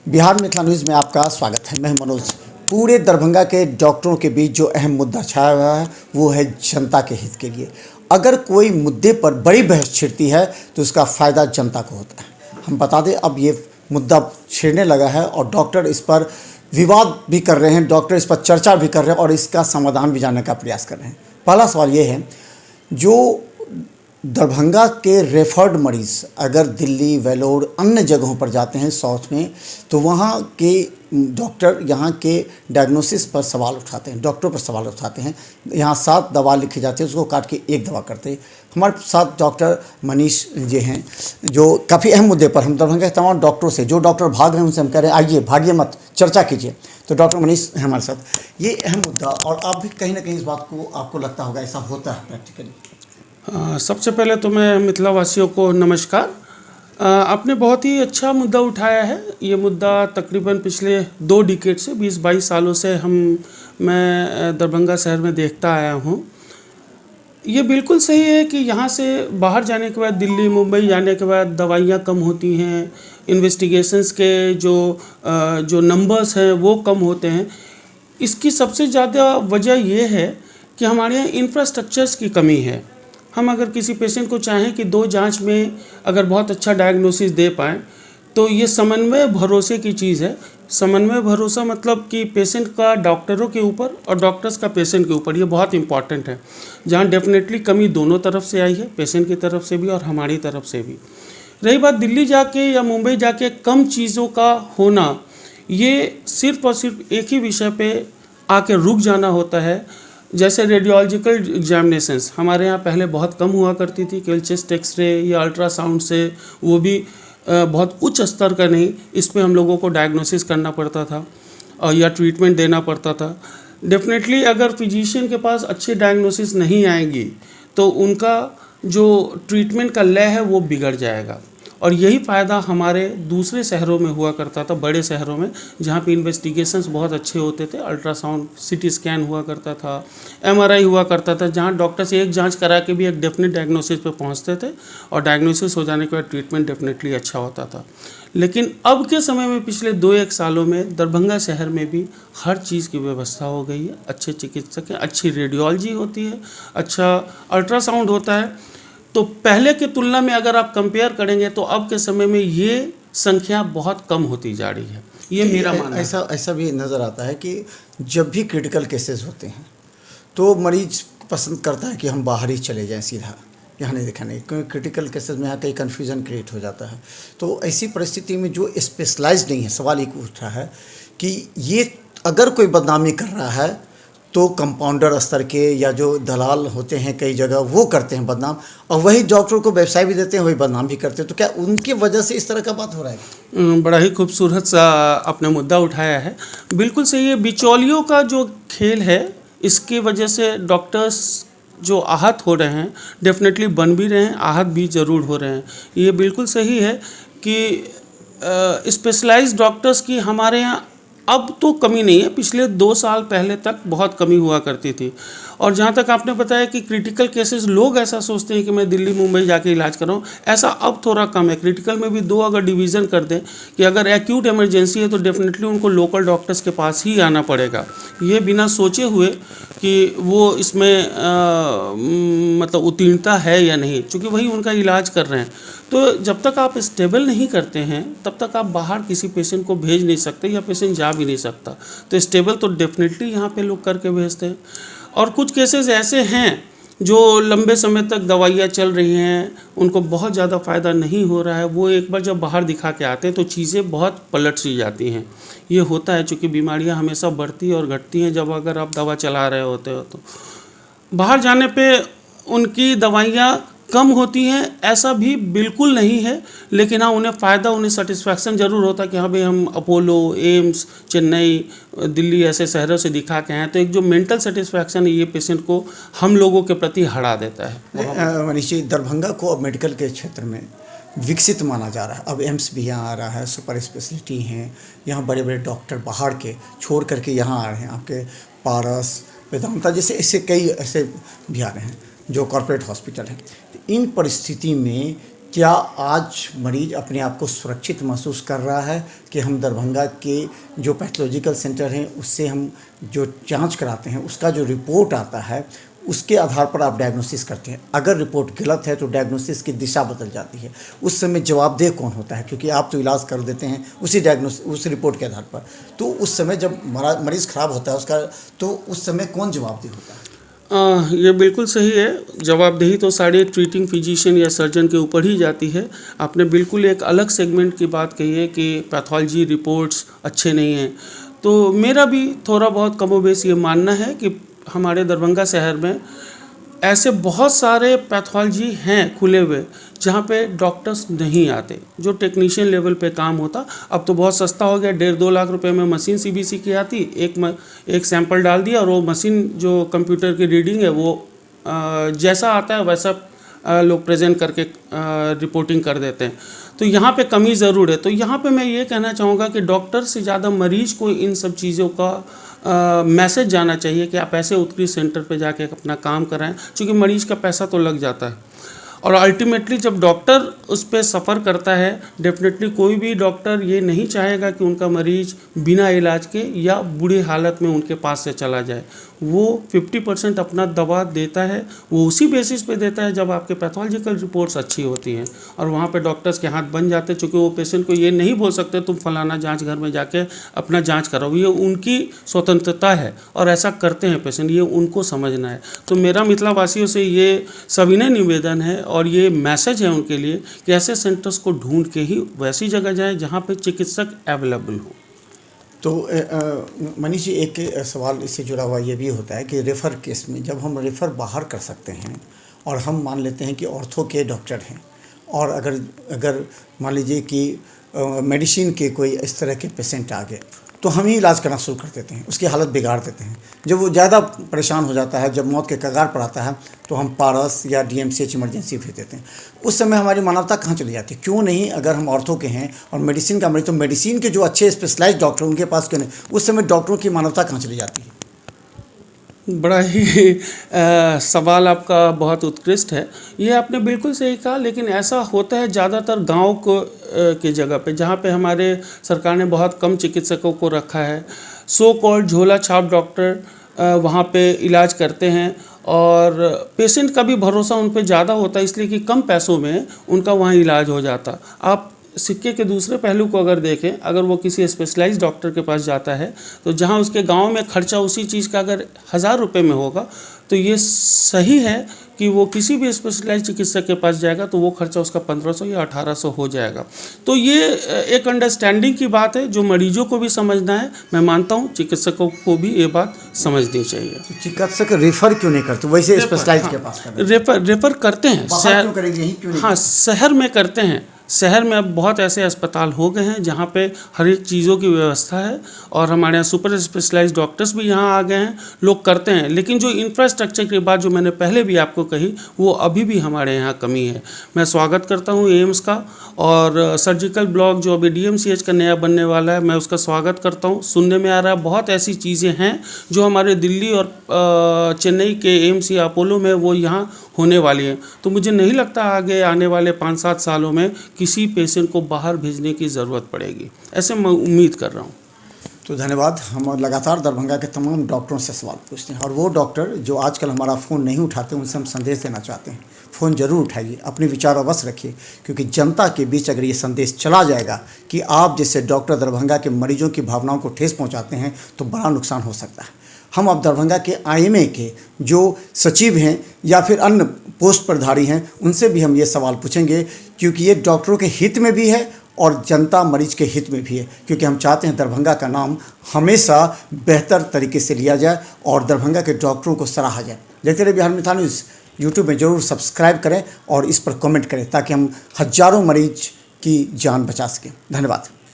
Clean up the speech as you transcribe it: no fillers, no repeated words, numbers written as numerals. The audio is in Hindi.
बिहार मिथिला न्यूज़ में आपका स्वागत है। मैं मनोज। पूरे दरभंगा के डॉक्टरों के बीच जो अहम मुद्दा छाया हुआ है वो है जनता के हित के लिए। अगर कोई मुद्दे पर बड़ी बहस छिड़ती है तो उसका फ़ायदा जनता को होता है। हम बता दें, अब ये मुद्दा छिड़ने लगा है और डॉक्टर इस पर विवाद भी कर रहे हैं, डॉक्टर इस पर चर्चा भी कर रहे हैं और इसका समाधान भी जानने का प्रयास कर रहे हैं। पहला सवाल ये है, जो दरभंगा के रेफर्ड मरीज़ अगर दिल्ली, वेलोर, अन्य जगहों पर जाते हैं साउथ में, तो वहाँ के डॉक्टर यहाँ के डायग्नोसिस पर सवाल उठाते हैं, डॉक्टरों पर सवाल उठाते हैं। यहाँ 7 दवा लिखी जाती है, उसको काट के 1 दवा करते हैं। हमारे साथ डॉक्टर मनीष जी हैं, जो काफ़ी अहम मुद्दे पर हम दरभंगा के तमाम डॉक्टरों से, जो डॉक्टर भाग रहे हैं उनसे हम कह रहे हैं आइए, भागिए मत, चर्चा कीजिए। तो डॉक्टर मनीष हैं हमारे साथ। ये अहम मुद्दा, और आप भी कहीं ना कहीं इस बात को आपको लगता होगा ऐसा होता है प्रैक्टिकली। सबसे पहले तो मैं मिथिला वासियों को नमस्कार। आपने बहुत ही अच्छा मुद्दा उठाया है। ये मुद्दा तकरीबन पिछले 2 डिकेड से 20-22 सालों से मैं दरभंगा शहर में देखता आया हूँ। ये बिल्कुल सही है कि यहाँ से बाहर जाने के बाद, दिल्ली, मुंबई जाने के बाद दवाइयाँ कम होती हैं, इन्वेस्टिगेशंस के जो नंबर्स हैं वो कम होते हैं। इसकी सबसे ज़्यादा वजह ये है कि हमारे यहाँ इंफ्रास्ट्रक्चर्स की कमी है। हम अगर किसी पेशेंट को चाहें कि 2 जांच में अगर बहुत अच्छा डायग्नोसिस दे पाएँ, तो ये समन्वय भरोसे की चीज़ है। समन्वय भरोसा मतलब कि पेशेंट का डॉक्टरों के ऊपर और डॉक्टर्स का पेशेंट के ऊपर, ये बहुत इंपॉर्टेंट है। जहाँ डेफिनेटली कमी दोनों तरफ से आई है, पेशेंट की तरफ से भी और हमारी तरफ से भी। रही बात दिल्ली जाके या मुंबई जाके कम चीज़ों का होना, ये सिर्फ और सिर्फ एक ही विषय पे आके रुक जाना होता है। जैसे रेडियोलॉजिकल एग्जामिनेशंस हमारे यहाँ पहले बहुत कम हुआ करती थी, केवल चेस्ट एक्सरे या अल्ट्रासाउंड से, वो भी बहुत उच्च स्तर का नहीं, इस पे हम लोगों को डायग्नोसिस करना पड़ता था और या ट्रीटमेंट देना पड़ता था। डेफिनेटली अगर फिजिशियन के पास अच्छे डायग्नोसिस नहीं आएंगी तो उनका जो ट्रीटमेंट का लय है वो बिगड़ जाएगा। और यही फ़ायदा हमारे दूसरे शहरों में हुआ करता था, बड़े शहरों में, जहाँ पे इन्वेस्टिगेशंस बहुत अच्छे होते थे। अल्ट्रासाउंड, सीटी स्कैन हुआ करता था, एमआरआई हुआ करता था, जहाँ डॉक्टर से एक जांच करा के भी एक डेफिनेट डायग्नोसिस पे पहुँचते थे और डायग्नोसिस हो जाने के बाद ट्रीटमेंट डेफिनेटली अच्छा होता था। लेकिन अब के समय में पिछले 2-1 सालों में दरभंगा शहर में भी हर चीज़ की व्यवस्था हो गई है। अच्छे चिकित्सक हैं, अच्छी रेडियोलॉजी होती है, अच्छा अल्ट्रासाउंड होता है। तो पहले की तुलना में अगर आप कंपेयर करेंगे तो अब के समय में ये संख्या बहुत कम होती जा रही है। ये मेरा मानना है। ऐसा भी नज़र आता है कि जब भी क्रिटिकल केसेस होते हैं तो मरीज पसंद करता है कि हम बाहर ही चले जाएं, सीधा यहाँ नहीं दिखाने, क्योंकि क्रिटिकल केसेस में यहाँ कहीं कन्फ्यूज़न क्रिएट हो जाता है। तो ऐसी परिस्थिति में जो स्पेशलाइज्ड नहीं है, सवाल एक उठ रहा है कि ये अगर कोई बदनामी कर रहा है तो कंपाउंडर स्तर के या जो दलाल होते हैं कई जगह, वो करते हैं बदनाम, और वही डॉक्टर को व्यवसाय भी देते हैं, वही बदनाम भी करते हैं। तो क्या उनकी वजह से इस तरह का बात हो रहा है? बड़ा ही खूबसूरत सा आपने मुद्दा उठाया है। बिल्कुल सही है। बिचौलियों का जो खेल है, इसकी वजह से डॉक्टर्स जो आहत हो रहे हैं, डेफिनेटली बन भी रहे हैं, आहत भी ज़रूर हो रहे हैं। ये बिल्कुल सही है कि स्पेशलाइज्ड डॉक्टर्स की हमारे यहाँ अब तो कमी नहीं है, पिछले 2 साल पहले तक बहुत कमी हुआ करती थी। और जहाँ तक आपने बताया कि क्रिटिकल केसेस, लोग ऐसा सोचते हैं कि मैं दिल्ली मुंबई जाके इलाज कराऊँ, ऐसा अब थोड़ा कम है। क्रिटिकल में भी 2 अगर डिवीज़न कर दें कि अगर एक्यूट इमरजेंसी है तो डेफिनेटली उनको लोकल डॉक्टर्स के पास ही आना पड़ेगा, ये बिना सोचे हुए कि वो इसमें मतलब उत्तीर्णता है या नहीं, चूँकि वही उनका इलाज कर रहे हैं। तो जब तक आप स्टेबल नहीं करते हैं तब तक आप बाहर किसी पेशेंट को भेज नहीं सकते या पेशेंट जा भी नहीं सकता। तो स्टेबल तो डेफिनेटली यहाँ पे लोग करके भेजते हैं। और कुछ केसेस ऐसे हैं जो लंबे समय तक दवाइयाँ चल रही हैं, उनको बहुत ज़्यादा फ़ायदा नहीं हो रहा है, वो एक बार जब बाहर दिखा के आते हैं तो चीज़ें बहुत पलट सी जाती हैं। ये होता है, चूँकि बीमारियाँ हमेशा बढ़ती और घटती हैं जब अगर आप दवा चला रहे होते हो। तो बाहर जाने पर उनकी दवाइयाँ कम होती हैं ऐसा भी बिल्कुल नहीं है, लेकिन हाँ उन्हें फ़ायदा, उन्हें सेटिस्फैक्शन ज़रूर होता है कि हाँ भाई हम अपोलो, एम्स, चेन्नई, दिल्ली ऐसे शहरों से दिखा के आए। तो एक जो मेंटल सेटिस्फैक्शन है ये पेशेंट को हम लोगों के प्रति हरा देता है। मनीष जी, दरभंगा को अब मेडिकल के क्षेत्र में विकसित माना जा रहा है। अब एम्स भी यहाँ आ रहा है, सुपर स्पेशलिटी हैं, यहाँ बड़े बड़े डॉक्टर बाहर के छोड़ करके यहाँ आ रहे हैं। आपके पारस, वेदांता जैसे ऐसे कई ऐसे भी आ रहे हैं जो कॉर्पोरेट हॉस्पिटल हैं। इन परिस्थिति में क्या आज मरीज अपने आप को सुरक्षित महसूस कर रहा है कि हम दरभंगा के जो पैथोलॉजिकल सेंटर हैं उससे हम जो जांच कराते हैं उसका जो रिपोर्ट आता है उसके आधार पर आप डायग्नोसिस करते हैं, अगर रिपोर्ट गलत है तो डायग्नोसिस की दिशा बदल जाती है, उस समय जवाबदेह कौन होता है? क्योंकि आप तो इलाज कर देते हैं उस रिपोर्ट के आधार पर, तो उस समय जब मरीज़ ख़राब होता है उसका, तो उस समय कौन जवाबदेह होता है? ये बिल्कुल सही है। जवाबदेही तो सारे ट्रीटिंग फिजिशियन या सर्जन के ऊपर ही जाती है। आपने बिल्कुल एक अलग सेगमेंट की बात कही है कि पैथोलॉजी रिपोर्ट्स अच्छे नहीं हैं, तो मेरा भी थोड़ा बहुत कमोबेश ये मानना है कि हमारे दरभंगा शहर में ऐसे बहुत सारे पैथोलॉजी हैं खुले हुए जहाँ पे डॉक्टर्स नहीं आते, जो टेक्नीशियन लेवल पे काम होता। अब तो बहुत सस्ता हो गया, 1.5-2 लाख रुपए में मशीन CBC की आती, एक सैंपल डाल दिया और वो मशीन जो कंप्यूटर की रीडिंग है वो जैसा आता है वैसा लोग प्रेजेंट करके रिपोर्टिंग कर देते हैं। तो यहाँ पे कमी ज़रूर है। तो यहाँ पे मैं ये कहना चाहूँगा कि डॉक्टर से ज़्यादा मरीज को इन सब चीज़ों का मैसेज जाना चाहिए कि आप ऐसे उत्कृष्ट सेंटर पे जाके अपना काम कराएं, क्योंकि मरीज का पैसा तो लग जाता है और अल्टीमेटली जब डॉक्टर उस पर सफ़र करता है, डेफिनेटली कोई भी डॉक्टर ये नहीं चाहेगा कि उनका मरीज बिना इलाज के या बुरी हालत में उनके पास से चला जाए। वो 50% अपना दवा देता है, वो उसी बेसिस पे देता है जब आपके पैथोलॉजिकल रिपोर्ट्स अच्छी होती हैं, और वहाँ पे डॉक्टर्स के हाथ बन जाते हैं, चूँकि वो पेशेंट को ये नहीं बोल सकते तुम फलाना जांच घर में जाके अपना जांच कराओ। ये उनकी स्वतंत्रता है और ऐसा करते हैं पेशेंट, ये उनको समझना है। तो मेरा मिथिला वासियों से ये सविनय निवेदन है और ये मैसेज है उनके लिए कि ऐसे सेंटर्स को ढूंढ के ही वैसी जगह जाएं जहाँ पे चिकित्सक अवेलेबल हो। तो मनीष जी, एक सवाल इससे जुड़ा हुआ ये भी होता है कि रेफ़र केस में जब हम रेफ़र बाहर कर सकते हैं और हम मान लेते हैं कि ऑर्थो के डॉक्टर हैं, और अगर मान लीजिए कि मेडिसिन के कोई इस तरह के पेशेंट आ गए तो हम ही इलाज करना शुरू कर देते हैं, उसकी हालत बिगाड़ देते हैं। जब वो ज़्यादा परेशान हो जाता है, जब मौत के कगार पर आता है, तो हम पारस या DMCH इमरजेंसी भेज देते हैं। उस समय हमारी मानवता कहाँ चली जाती है? क्यों नहीं, अगर हम ऑर्थो के हैं और मेडिसिन का मरीज, तो मेडिसिन के जो अच्छे स्पेशलाइज्ड डॉक्टर उनके पास क्यों नहीं? उस समय डॉक्टरों की मानवता कहाँ चली जाती है? बड़ा ही सवाल आपका बहुत उत्कृष्ट है। ये आपने बिल्कुल सही कहा, लेकिन ऐसा होता है ज़्यादातर गांव को की जगह पे, जहाँ पे हमारे सरकार ने बहुत कम चिकित्सकों को रखा है। सो कॉल्ड झोला छाप डॉक्टर वहाँ पे इलाज करते हैं और पेशेंट का भी भरोसा उन पे ज़्यादा होता है, इसलिए कि कम पैसों में उनका वहाँ इलाज हो जाता। आप सिक्के के दूसरे पहलू को अगर देखें, अगर वो किसी स्पेशलाइज्ड डॉक्टर के पास जाता है तो जहां उसके गांव में खर्चा उसी चीज़ का अगर 1000 रुपये में होगा, तो ये सही है कि वो किसी भी स्पेशलाइज्ड चिकित्सक के पास जाएगा तो वो खर्चा उसका 1500 या 1800 हो जाएगा। तो ये एक अंडरस्टैंडिंग की बात है जो मरीजों को भी समझना है। मैं मानता हूँ चिकित्सकों को भी ये बात समझनी चाहिए। तो चिकित्सक रेफ़र क्यों नहीं करते? वैसे स्पेशलाइज्ड के पास रेफर करते हैं, क्यों करेंगे? यहीं क्यों नहीं? हाँ, शहर में करते हैं। शहर में अब बहुत ऐसे अस्पताल हो गए हैं जहाँ पे हर एक चीज़ों की व्यवस्था है और हमारे यहाँ सुपर स्पेशलाइज्ड डॉक्टर्स भी यहाँ आ गए हैं, लोग करते हैं। लेकिन जो इंफ्रास्ट्रक्चर की बात जो मैंने पहले भी आपको कही, वो अभी भी हमारे यहाँ कमी है। मैं स्वागत करता हूँ एम्स का, और सर्जिकल ब्लॉक जो अभी DMCH का नया बनने वाला है, मैं उसका स्वागत करता हूँ। सुनने में आ रहा है बहुत ऐसी चीज़ें हैं जो हमारे दिल्ली और चेन्नई के एम्स या अपोलो में वो यहाँ होने वाली है। तो मुझे नहीं लगता आगे आने वाले 5-7 सालों में किसी पेशेंट को बाहर भेजने की ज़रूरत पड़ेगी, ऐसे मैं उम्मीद कर रहा हूँ। तो धन्यवाद। हम लगातार दरभंगा के तमाम डॉक्टरों से सवाल पूछते हैं, और वो डॉक्टर जो आजकल हमारा फ़ोन नहीं उठाते, उनसे हम संदेश देना चाहते हैं। फ़ोन ज़रूर उठाइए, अपने विचार अवश्य रखिए, क्योंकि जनता के बीच अगर ये संदेश चला जाएगा कि आप जैसे डॉक्टर दरभंगा के मरीजों की भावनाओं को ठेस पहुँचाते हैं, तो बड़ा नुकसान हो सकता है। हम अब दरभंगा के IMA के जो सचिव हैं या फिर अन्य पोस्ट प्रधारी हैं, उनसे भी हम ये सवाल पूछेंगे, क्योंकि ये डॉक्टरों के हित में भी है और जनता मरीज के हित में भी है, क्योंकि हम चाहते हैं दरभंगा का नाम हमेशा बेहतर तरीके से लिया जाए और दरभंगा के डॉक्टरों को सराहा जाए। देखते रहिए बिहार मिथिला न्यूज़। यूट्यूब में ज़रूर सब्सक्राइब करें और इस पर कमेंट करें, ताकि हम हज़ारों मरीज की जान बचा सकें। धन्यवाद।